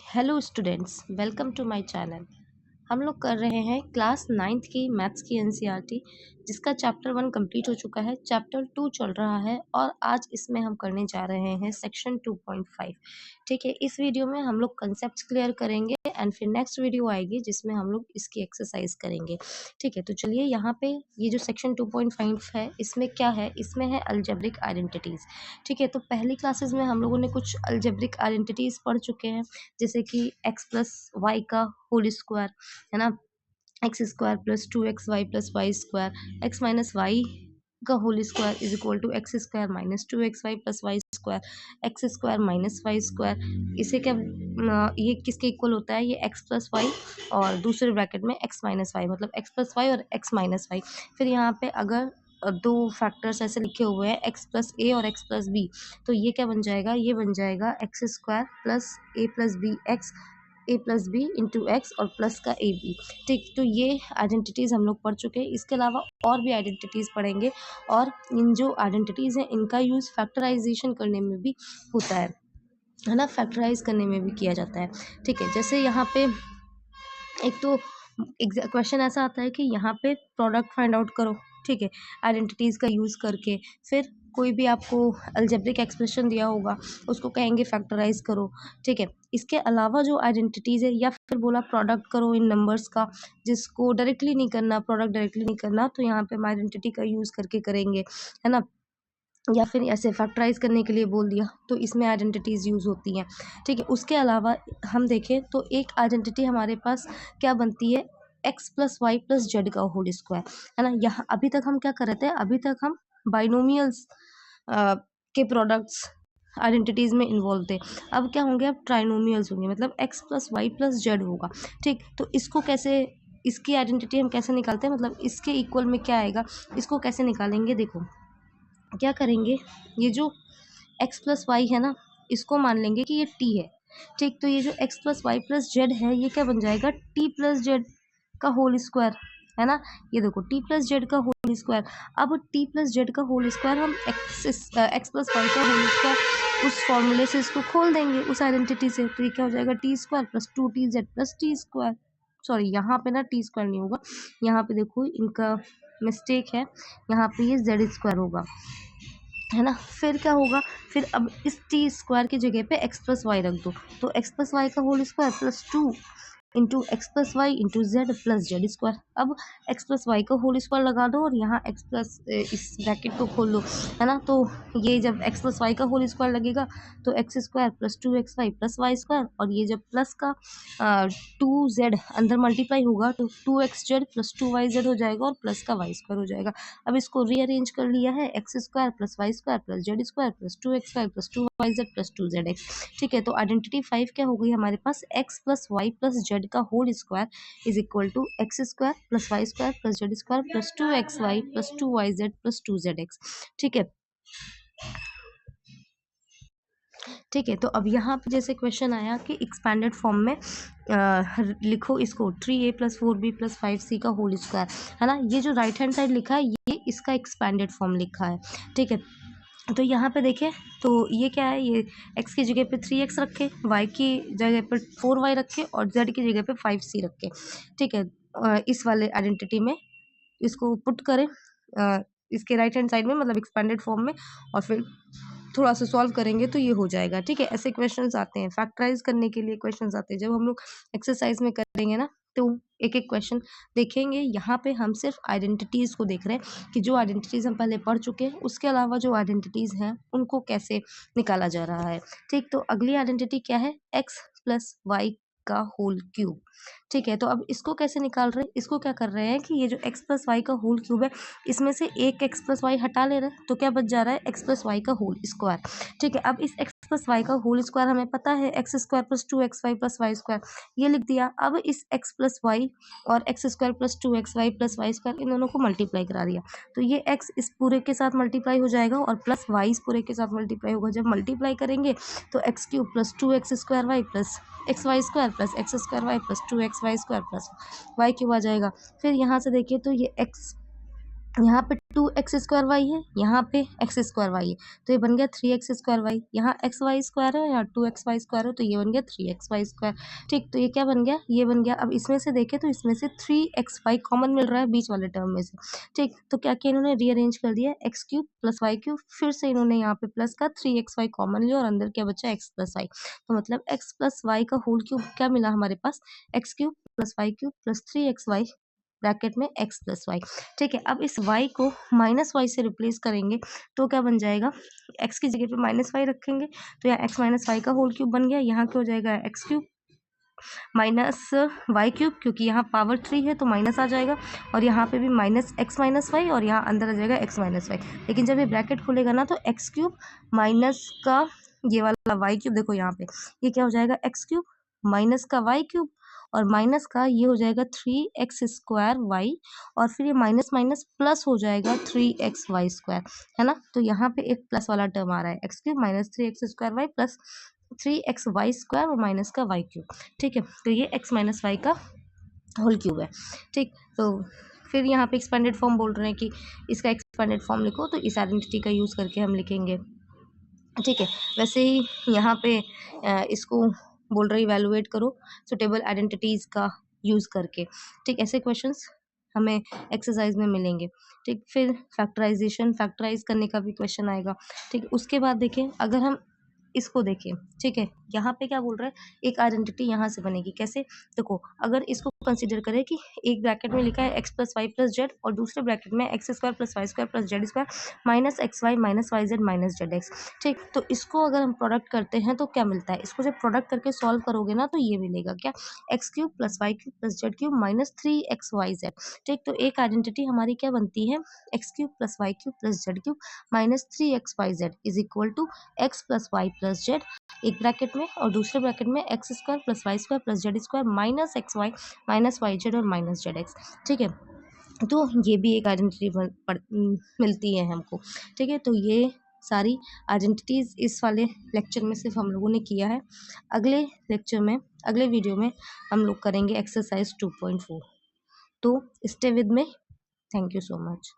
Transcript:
Hello students, welcome to my channel. हम लोग कर रहे हैं क्लास 9th की मैथ्स की एनसीईआरटी, जिसका चैप्टर 1 कंप्लीट हो चुका है। चैप्टर 2 चल रहा है और आज इसमें हम करने जा रहे हैं सेक्शन 2.5। ठीक है, इस वीडियो में हम लोग कंसेप्ट्स क्लियर करेंगे एंड फिर नेक्स्ट वीडियो आएगी जिसमें हम लोग इसकी एक्सरसाइज करेंगे। ठीक है, तो चलिए यहाँ पे ये जो सेक्शन 2.5 है इसमें क्या है, इसमें है अलजेब्रिक आइडेंटिटीज़। ठीक है, तो पहली क्लासेस में हम लोगों ने कुछ अलजेब्रिक आइडेंटिटीज़ पढ़ चुके हैं, जैसे कि एक्स प्लस वाई का होल स्क्वायर, है ना, x square plus 2xy plus Y square, x minus y का whole square is equal to x square minus 2xy plus Y square, x square minus y square. इसे क्या ये किसके equal होता है, ये एक्स प्लस वाई और दूसरे ब्रैकेट में एक्स माइनस वाई, मतलब एक्स प्लस वाई और एक्स माइनस वाई। फिर यहाँ पे अगर दो फैक्टर्स ऐसे लिखे हुए हैं एक्स प्लस ए और एक्स प्लस बी, तो ये क्या बन जाएगा, ये बन जाएगा एक्स स्क्वायर प्लस ए प्लस बी एक्स, ए प्लस बी इंटू एक्स और प्लस का ए बी। ठीक, तो ये आइडेंटिटीज़ हम लोग पढ़ चुके हैं। इसके अलावा और भी आइडेंटिटीज़ पढ़ेंगे और इन जो आइडेंटिटीज़ हैं इनका यूज़ फैक्टराइजेशन करने में भी होता है ना, फैक्टराइज करने में भी किया जाता है। ठीक है, जैसे यहाँ पे एक तो क्वेश्चन ऐसा आता है कि यहाँ पे प्रोडक्ट फाइंड आउट करो। ठीक है, आइडेंटिटीज़ का यूज़ करके। फिर कोई भी आपको अलजेब्रिक एक्सप्रेशन दिया होगा उसको कहेंगे फैक्टराइज करो। ठीक है, इसके अलावा जो आइडेंटिटीज़ है, या फिर बोला प्रोडक्ट करो इन नंबर्स का, जिसको डायरेक्टली नहीं करना, प्रोडक्ट डायरेक्टली नहीं करना, तो यहाँ पे हम आइडेंटिटी का यूज़ करके करेंगे, है ना। या फिर ऐसे फैक्टराइज करने के लिए बोल दिया तो इसमें आइडेंटिटीज़ यूज़ होती हैं। ठीक है, उसके अलावा हम देखें तो एक आइडेंटिटी हमारे पास क्या बनती है, x plus Y plus Z का होल स्क्वायर, है ना। यहाँ अभी तक हम क्या कर रहे थे, अभी तक हम बाइनोमियल्स के प्रोडक्ट्स आइडेंटिटीज़ में इन्वॉल्व थे। अब क्या होंगे, अब ट्राइनोमियल्स होंगे, मतलब X plus Y plus Z होगा। ठीक, तो इसको कैसे, इसकी आइडेंटिटी हम कैसे निकालते हैं, मतलब इसके इक्वल में क्या आएगा, इसको कैसे निकालेंगे। देखो क्या करेंगे, ये जो x प्लस वाई है ना, इसको मान लेंगे कि ये t है। ठीक, तो ये जो x plus Y plus Z है ये क्या बन जाएगा, t प्लस जेड का होल स्क्वायर, है ना। ये देखो t प्लस जेड का होल स्क्वायर। अब t प्लस जेड का होल स्क्वायर हम x प्लस वाई का होल स्क्वायर उस फॉर्मूले से इसको खोल देंगे, उस आइडेंटिटी से, तो ये क्या हो जाएगा, T square plus 2tz plus T square. Sorry, यहाँ पे ना टी स्क्वायर नहीं होगा, यहाँ पे देखो इनका मिस्टेक है, यहाँ पे ये जेड स्क्वायर होगा, है ना। फिर क्या होगा, फिर अब इस टी स्क्वायर की जगह पे एक्स प्लस वाई रख दो, तो एक्स प्लस वाई का whole square plus 2 into X plus Y into Z plus Z square. अब एक्स प्लस वाई का होल स्क्वायर लगा दो और यहाँ एक्स प्लस इस ब्रैकेट को खोल लो, है ना। तो ये जब एक्स प्लस वाई का होल स्क्वायर लगेगा तो X square plus 2xy plus Y square, और ये जब प्लस का 2z अंदर मल्टीप्लाई होगा तो 2xz प्लस 2yz हो जाएगा और प्लस का वाई स्क्वायर हो जाएगा। अब इसको रीअरेंज कर लिया है, x square plus Y square plus Z square plus 2xy plus 2yz plus 2zx। ठीक है, तो आइडेंटिटी 5 क्या हो गई हमारे पास, x plus Y plus Z का whole square is equal to x square plus Y square plus Z square plus 2xy plus 2yz plus 2zx। ठीक है, ठीक है, तो अब यहाँ पे जैसे क्वेश्चन आया कि एक्सपैंडेड फॉर्म में लिखो इसको 3a plus 4b plus 5c का होल स्क्वायर, है ना। ये जो राइट हैंड साइड लिखा है ये इसका एक्सपैंडेड फॉर्म लिखा है। ठीक है, तो यहाँ पे देखें तो ये क्या है, ये x की जगह पे 3x रखे, y की जगह पे 4y रखे और z की जगह पे 5c रखे। ठीक है, इस वाले आइडेंटिटी में इसको पुट करें इसके राइट हैंड साइड में, मतलब एक्सपैंडेड फॉर्म में, और फिर थोड़ा सा सॉल्व करेंगे तो ये हो जाएगा। ठीक है, ऐसे क्वेश्चंस आते हैं, फैक्टराइज करने के लिए क्वेश्चंस आते हैं जब हम लोग एक्सरसाइज में करेंगे ना, तो एक एक क्वेश्चन देखेंगे। यहाँ पे हम सिर्फ आइडेंटिटीज़ को देख रहे हैं कि जो आइडेंटिटीज़ हम पहले पढ़ चुके हैं उसके अलावा जो आइडेंटिटीज़ हैं उनको कैसे निकाला जा रहा है। ठीक, तो अगली आइडेंटिटी क्या है, एक्स प्लस वाई का होल क्यूब। ठीक है, तो अब इसको कैसे निकाल रहे हैं, इसको क्या कर रहे हैं कि ये जो एक्स प्लस वाई का होल क्यूब है इसमें से एक एक्स प्लस वाई हटा ले रहे हैं, तो क्या बच जा रहा है, एक्स प्लस वाई का होल स्क्वायर। ठीक है, अब इस एक्स प्लस वाई का होल स्क्वायर हमें पता है x square plus 2xy plus Y square, ये लिख दिया। अब इस एक्स प्लस वाई और x square plus 2xy plus Y square इन दोनों को मल्टीप्लाई करा दिया, तो ये एक्स इस पूरे के साथ मल्टीप्लाई हो जाएगा और प्लस वाई इस पूरे के साथ मल्टीप्लाई होगा। जब मल्टीप्लाई करेंगे तो x cube plus 2x square y plus x y square plus x square y plus 2xy square plus y cube आ जाएगा। फिर यहाँ से देखिए तो ये एक्स यहाँ पे 2x² है, यहाँ पे x² है, तो ये बन गया 3x²। यहाँ xy² है, यहाँ 2xy² है, तो ये बन गया 3xy²। ठीक, तो ये क्या बन गया, ये बन गया। अब इसमें से देखें तो इसमें से 3xy कॉमन मिल रहा है बीच वाले टर्म में से। ठीक, तो क्या किया इन्होंने, रीअरेंज कर दिया, x³ + y³, फिर से इन्होंने यहाँ पे प्लस का 3xy कॉमन लिया और अंदर क्या बचा, x + y। तो मतलब x + y का होल क्यूब क्या मिला हमारे पास, x³ + y³ + 3xy ब्रैकेट में x + y। ठीक है, अब इस y को -y से रिप्लेस करेंगे तो क्या बन जाएगा, x की जगह पे -y रखेंगे तो यहाँ x - y का होल क्यूब बन गया। यहाँ क्या हो जाएगा, x³ - y³ क्योंकि यहाँ पावर 3 है तो माइनस आ जाएगा, और यहाँ पे भी -x - y और यहाँ अंदर आ जाएगा x - y। लेकिन जब ये ब्रैकेट खुलेगा ना तो x³ माइनस का ये वाला y³ देखो यहाँ पे, ये क्या हो जाएगा, x³ माइनस का y³ और माइनस का ये हो जाएगा 3x² और फिर ये माइनस माइनस प्लस हो जाएगा 3xy², है ना। तो यहाँ पे एक प्लस वाला टर्म आ रहा है, x³ - 3x² प्लस 3xy² और माइनस का y³। ठीक है, तो ये x - y का होल क्यूब है। ठीक, तो फिर यहाँ पे एक्सपेंडेड फॉर्म बोल रहे हैं कि इसका एक्सपेंडेड फॉर्म लिखो, तो इस आइडेंटिटी का यूज़ करके हम लिखेंगे। ठीक है, वैसे ही यहाँ पे इसको बोल रहे इवैल्यूएट करो सुटेबल आइडेंटिटीज़ का यूज़ करके। ठीक, ऐसे क्वेश्चंस हमें एक्सरसाइज में मिलेंगे। ठीक, फिर फैक्टराइजेशन, फैक्टराइज करने का भी क्वेश्चन आएगा। ठीक, उसके बाद देखें, अगर हम इसको देखें, ठीक है, यहाँ पे क्या बोल रहा है, एक आइडेंटिटी यहाँ से बनेगी कैसे, देखो अगर इसको कंसीडर करें कि एक ब्रैकेट में लिखा है x + y + z और दूसरे ब्रैकेट में x² + y² + z² - xy - yz - zx। ठीक, तो इसको अगर हम प्रोडक्ट करते हैं तो क्या मिलता है, इसको जब प्रोडक्ट करके सॉल्व करोगे ना तो ये मिलेगा क्या, x³ + y³ + z³ - 3xyz। ठीक, तो एक आइडेंटिटी हमारी क्या बनती है, x³ + y³ + z³ - 3xyz = x + y + z एक ब्रैकेट में और दूसरे ब्रैकेट में x² + y² + z² - xy - yz और -zx। ठीक है, तो ये भी एक आइडेंटिटी मिलती है हमको। ठीक है, तो ये सारी आइडेंटिटीज़ इस वाले लेक्चर में सिर्फ हम लोगों ने किया है। अगले लेक्चर में, अगले वीडियो में हम लोग करेंगे एक्सरसाइज 2.4। तो stay with me. Thank you so much.